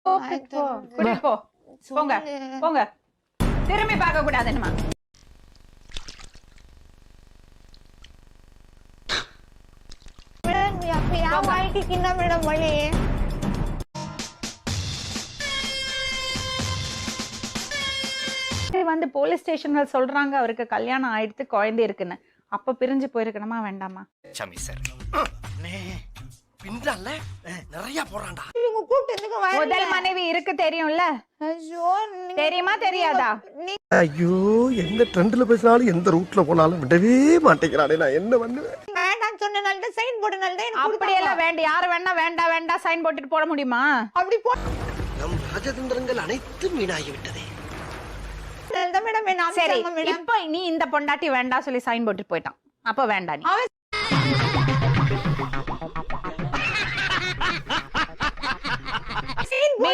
கூட்டிட்டு போ. போங்க போங்க, திரும்பி பார்க்க கூடாதுன்னுமா. வந்து போலீஸ் ஸ்டேஷன்ல சொல்றாங்க அவருக்கு கல்யாணம் ஆயிடுத்து, குழந்தை இருக்குன்னு. அப்ப பிரிஞ்சு போயிருக்கணுமா வேண்டாமா? சாமி சார் பின்றால நிறைய போறான்டா. இவங்க கூட்டத்துக்கு முதல் மனைவி இருக்கு தெரியும்ல? ஐயோ, தெரியுமா தெரியாதா? ஐயோ, எந்த ட்ரெண்ட்ல பேசினாலும் எந்த ரூட்ல போனாலும் விடவே மாட்டேங்கிறானே, நான் என்ன பண்ணுவேன்? வேண்டாம் சொன்னனால சைன் போடுனால தான் எனக்கு அப்படியெல்லாம் வேண்டாம். யாரு வேணா வேண்டாம் வேண்டாம் சைன் போட்டுட்டு போட முடியுமா? அப்படி நம் ராஜதந்திரங்கள் அனைத்தும் வீணாகி விட்டதே. மேடம் என்ன சரி, மேடம் இப்போ நீ இந்த பொண்டாட்டி வேண்டாம் சொல்லி சைன் போட்டுட்டு போயிட்டான், அப்ப வேண்டாம் நீ.